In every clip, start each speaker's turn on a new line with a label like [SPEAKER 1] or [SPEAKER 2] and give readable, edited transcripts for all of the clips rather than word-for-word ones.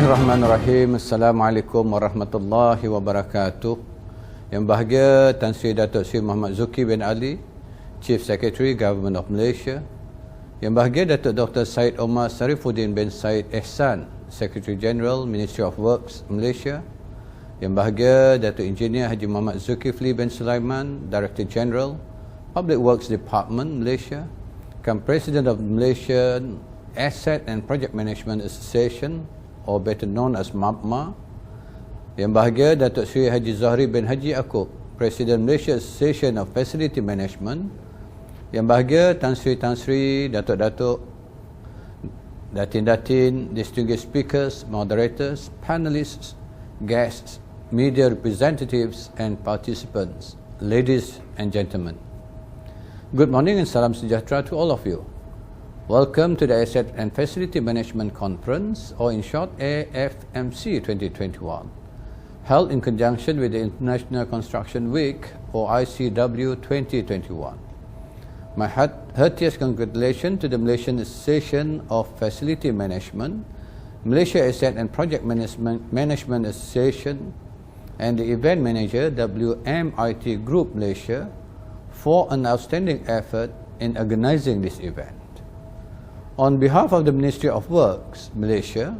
[SPEAKER 1] Bismillahirrahmanirrahim. Assalamualaikum warahmatullahi wabarakatuh. Yang bahagia Tan Sri Datuk Sri Muhammad Zuki bin Ali, Chief Secretary Government of Malaysia. Yang bahagia Datuk Dr. Syed Omar Sarifuddin bin Syed Ehsan, Secretary General Ministry of Works Malaysia. Yang bahagia Datuk Engineer Haji Muhammad Zulkifli bin Sulaiman, Director General Public Works Department Malaysia. President of Malaysian Asset and Project Management Association, or better known as MAPMA. Yang bahagia Datuk Sri Haji Zahri bin Haji Akub, President Malaysia Association of Facility Management. Yang bahagia Tan Sri, Datuk-Datuk, Datin-Datin, distinguished speakers, moderators, panelists, guests, media representatives and participants, ladies and gentlemen. Good morning and salam sejahtera to all of you. Welcome to the Asset and Facility Management Conference, or in short AFMC 2021, held in conjunction with the International Construction Week, or ICW 2021. My heartiest congratulations to the Malaysian Association of Facility Management, Malaysia Asset and Project Management Association, and the event manager WMIT Group Malaysia for an outstanding effort in organizing this event. On behalf of the Ministry of Works, Malaysia,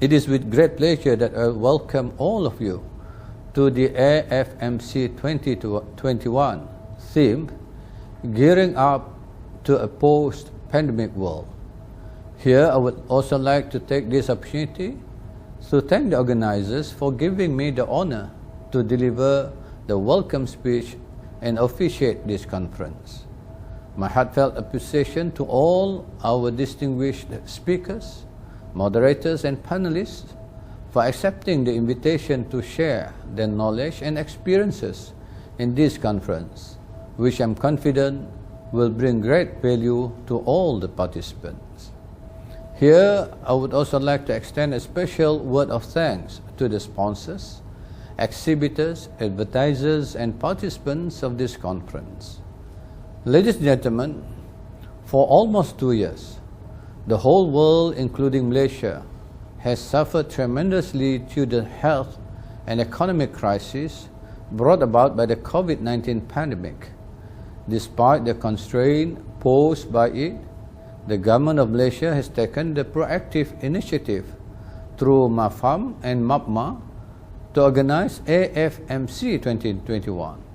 [SPEAKER 1] it is with great pleasure that I welcome all of you to the AFMC 2021 theme, Gearing Up to a Post-Pandemic World. Here, I would also like to take this opportunity to thank the organizers for giving me the honor to deliver the welcome speech and officiate this conference. My heartfelt appreciation to all our distinguished speakers, moderators and panelists for accepting the invitation to share their knowledge and experiences in this conference, which I'm confident will bring great value to all the participants. Here, I would also like to extend a special word of thanks to the sponsors, exhibitors, advertisers and participants of this conference. Ladies and gentlemen, for almost 2 years, the whole world, including Malaysia, has suffered tremendously due to the health and economic crisis brought about by the COVID-19 pandemic. Despite the constraint posed by it, the government of Malaysia has taken the proactive initiative through MAFAM and MAPMA to organize AFMC 2021,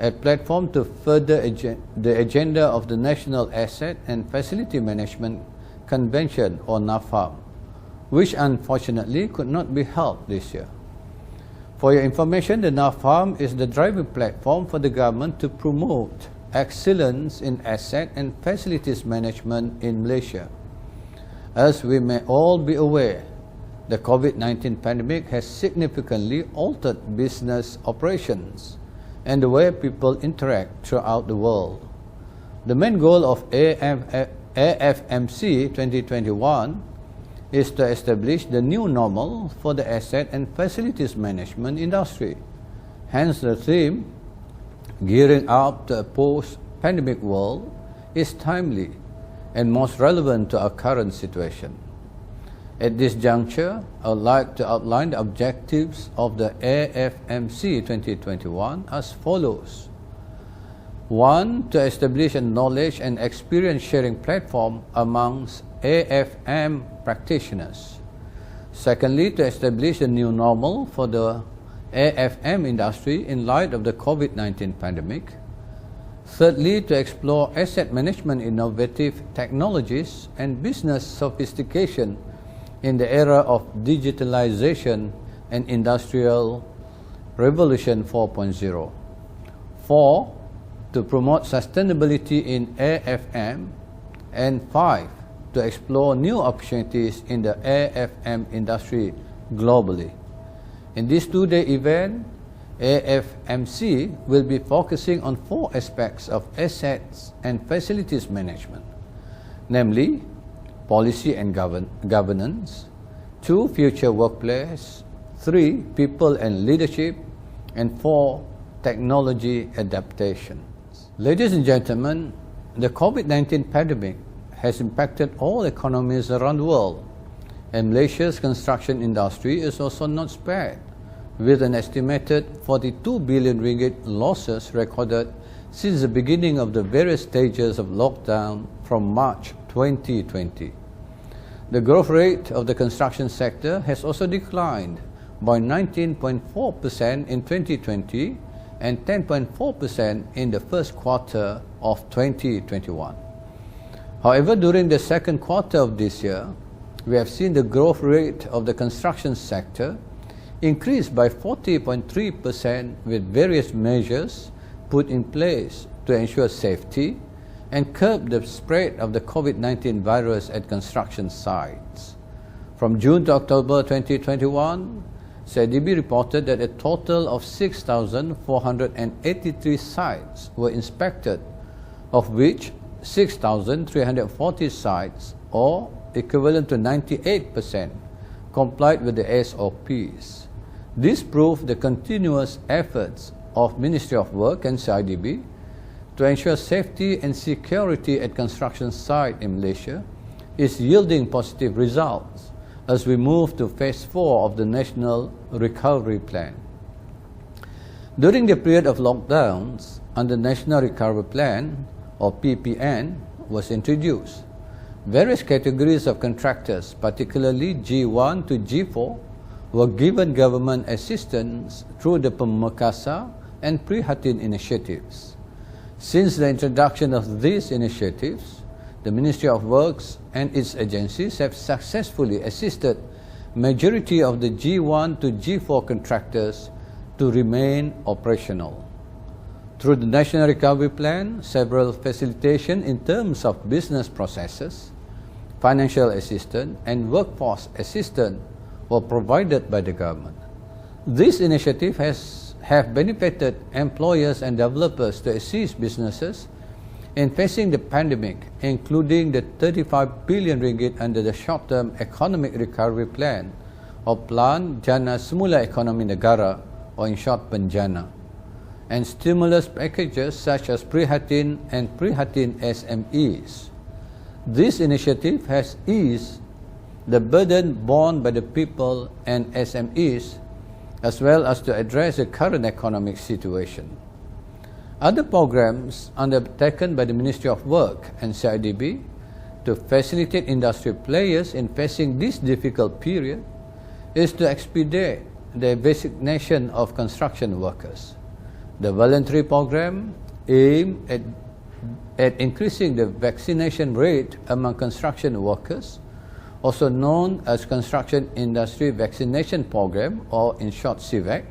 [SPEAKER 1] a platform to further the agenda of the National Asset and Facility Management Convention, or NAFAM, which unfortunately could not be held this year. For your information, the NAFAM is the driving platform for the government to promote excellence in asset and facilities management in Malaysia. As we may all be aware, the COVID-19 pandemic has significantly altered business operations and the way people interact throughout the world. The main goal of AFMC 2021 is to establish the new normal for the asset and facilities management industry. Hence the theme, Gearing Up to a Post-Pandemic World, is timely and most relevant to our current situation. At this juncture, I would like to outline the objectives of the AFMC 2021 as follows. 1. To establish a knowledge and experience sharing platform amongst AFM practitioners. Secondly, to establish a new normal for the AFM industry in light of the COVID-19 pandemic. Thirdly, to explore asset management innovative technologies and business sophistication in the era of digitalization and industrial revolution 4.0. 4. To promote sustainability in AFM. And 5. To explore new opportunities in the AFM industry globally. In this two-day event, AFMC will be focusing on 4 aspects of assets and facilities management, namely policy and governance, 2. Future workplace, 3. People and leadership, and 4. Technology adaptation. Ladies and gentlemen, the COVID-19 pandemic has impacted all economies around the world, And Malaysia's construction industry is also not spared, with an estimated 42 billion ringgit losses recorded since the beginning of the various stages of lockdown from March 2020. The growth rate of the construction sector has also declined by 19.4% in 2020 and 10.4% in the first quarter of 2021. However, during the second quarter of this year, we have seen the growth rate of the construction sector increase by 40.3% with various measures put in place to ensure safety and curb the spread of the COVID-19 virus at construction sites. From June to October 2021, CIDB reported that a total of 6,483 sites were inspected, of which 6,340 sites, or equivalent to 98%, complied with the SOPs. This proved the continuous efforts of Ministry of Work and CIDB to ensure safety and security at construction site in Malaysia is yielding positive results as we move to phase 4 of the National Recovery Plan. During the period of lockdowns, under National Recovery Plan, or PPN, was introduced. Various categories of contractors, particularly G1 to G4, were given government assistance through the Pemekasa and Prihatin initiatives. Since the introduction of these initiatives, the Ministry of Works and its agencies have successfully assisted majority of the G1 to G4 contractors to remain operational. Through the National Recovery Plan, several facilitation in terms of business processes, financial assistance and workforce assistance were provided by the government. This initiative have benefited employers and developers to assist businesses in facing the pandemic, including the 35 billion ringgit under the short-term economic recovery plan of Plan Jana Semula Ekonomi Negara, or in short PENJANA, and stimulus packages such as Prihatin and Prihatin SMEs. This initiative has eased the burden borne by the people and SMEs, as well as to address the current economic situation. Other programs undertaken by the Ministry of Work and CIDB to facilitate industry players in facing this difficult period is to expedite the vaccination of construction workers. The voluntary program aimed at increasing the vaccination rate among construction workers, also known as Construction Industry Vaccination Program, or in short CIVAC,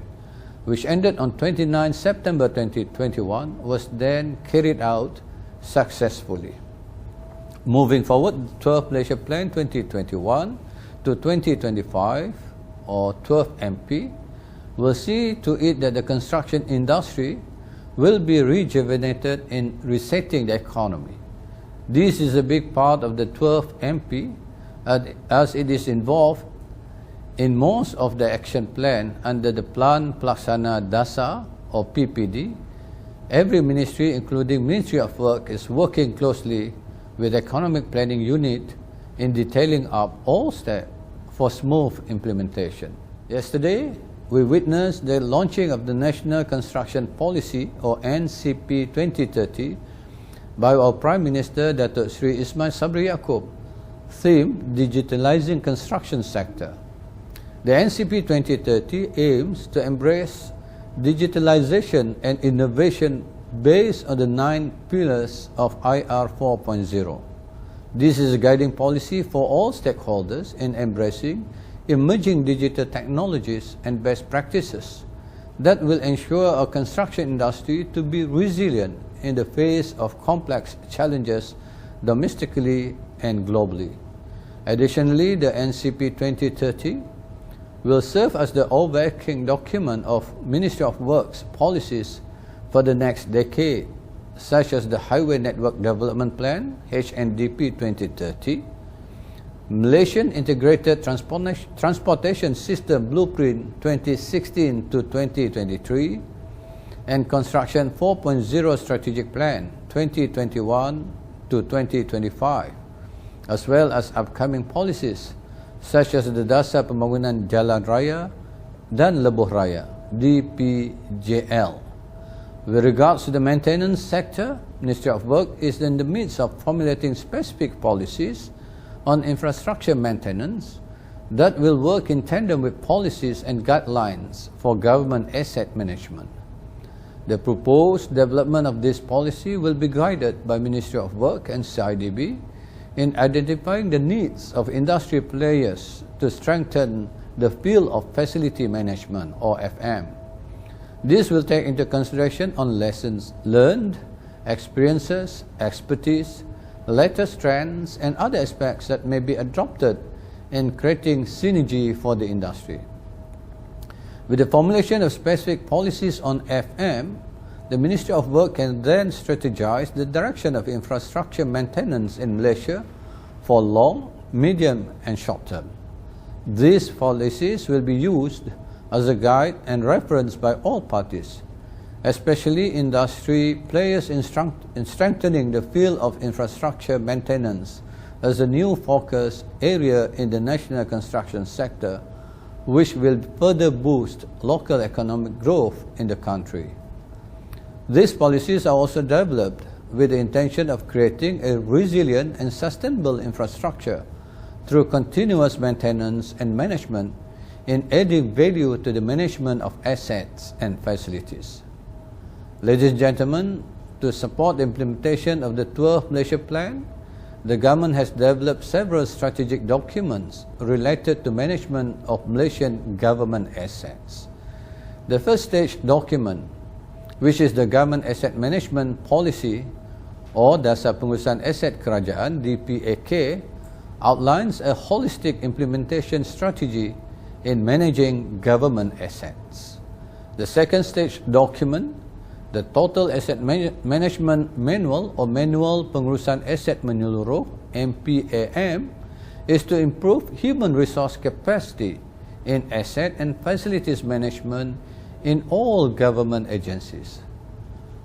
[SPEAKER 1] which ended on 29 September 2021, was then carried out successfully. Moving forward, 12 Malaysia Plan 2021 to 2025, or 12 MP, will see to it that the construction industry will be rejuvenated in resetting the economy. This is a big part of the 12 MP, as it is involved in most of the action plan under the Plan Pelaksana Dasar, or PPD. Every ministry, including Ministry of Work, is working closely with Economic Planning Unit in detailing up all steps for smooth implementation. Yesterday, we witnessed the launching of the National Construction Policy, or NCP 2030, by our Prime Minister, Datuk Sri Ismail Sabri Yaakob, themed Digitalizing Construction Sector. The NCP 2030 aims to embrace digitalization and innovation based on the 9 pillars of IR 4.0. This is a guiding policy for all stakeholders in embracing emerging digital technologies and best practices that will ensure our construction industry to be resilient in the face of complex challenges domestically and globally. Additionally, the NCP 2030 will serve as the overarching document of Ministry of Works policies for the next decade, such as the Highway Network Development Plan, HNDP 2030, Malaysian Integrated Transportation System Blueprint 2016 to 2023, and Construction 4.0 Strategic Plan 2021 to 2025, as well as upcoming policies such as the Dasar Pembangunan Jalan Raya dan Lebuh Raya, DPJL. With regards to the maintenance sector, Ministry of Work is in the midst of formulating specific policies on infrastructure maintenance that will work in tandem with policies and guidelines for government asset management. The proposed development of this policy will be guided by Ministry of Work and CIDB in identifying the needs of industry players to strengthen the field of facility management, or FM. This will take into consideration on lessons learned, experiences, expertise, latest trends, and other aspects that may be adopted in creating synergy for the industry. With the formulation of specific policies on FM, the Ministry of Work can then strategize the direction of infrastructure maintenance in Malaysia for long, medium, and short term. These policies will be used as a guide and reference by all parties, especially industry players in strengthening the field of infrastructure maintenance as a new focus area in the national construction sector, which will further boost local economic growth in the country. These policies are also developed with the intention of creating a resilient and sustainable infrastructure through continuous maintenance and management in adding value to the management of assets and facilities. Ladies and gentlemen, to support the implementation of the 12 Malaysia Plan, the government has developed several strategic documents related to management of Malaysian government assets. The first stage document, which is the Government Asset Management Policy or Dasar Pengurusan Aset Kerajaan (DPAK), outlines a holistic implementation strategy in managing government assets. The second stage document, the Total Asset Management Manual or Manual Pengurusan Aset Menyeluruh (MPAM), is to improve human resource capacity in asset and facilities management in all government agencies.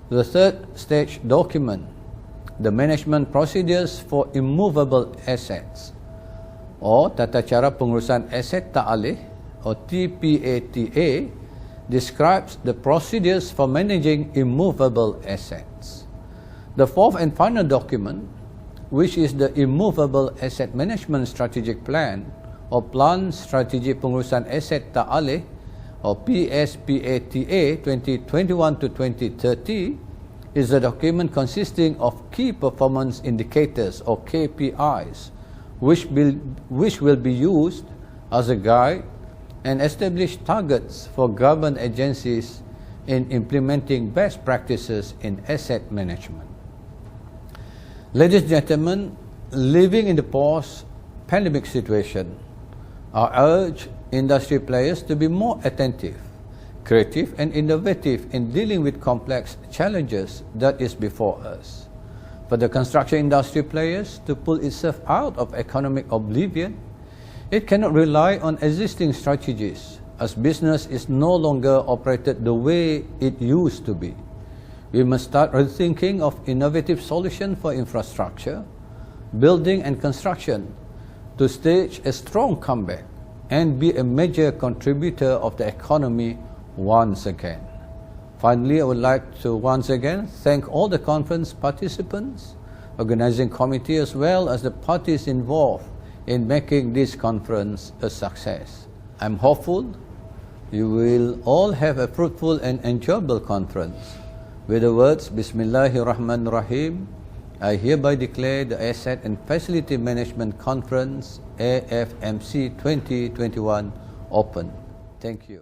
[SPEAKER 1] The third stage document, the Management Procedures for Immovable Assets or Tata Cara Pengurusan Aset Tak Alih or TPATA, describes the procedures for managing immovable assets. The fourth and final document, which is the Immovable Asset Management Strategic Plan or Plan Strategi Pengurusan Aset Tak Alih or PSPATA 2021 to 2030, is a document consisting of key performance indicators or KPIs, which will be used as a guide and establish targets for government agencies in implementing best practices in asset management. Ladies and gentlemen, living in the post-pandemic situation, I urge industry players to be more attentive, creative and innovative in dealing with complex challenges that is before us. For the construction industry players to pull itself out of economic oblivion, it cannot rely on existing strategies as business is no longer operated the way it used to be. We must start rethinking of innovative solutions for infrastructure, building and construction to stage a strong comeback and be a major contributor of the economy once again. Finally, I would like to once again thank all the conference participants, organizing committee as well as the parties involved in making this conference a success. I'm hopeful you will all have a fruitful and enjoyable conference. With the words Bismillahirrahmanirrahim, I hereby declare the Asset and Facility Management Conference AFMC 2021 open. Thank you.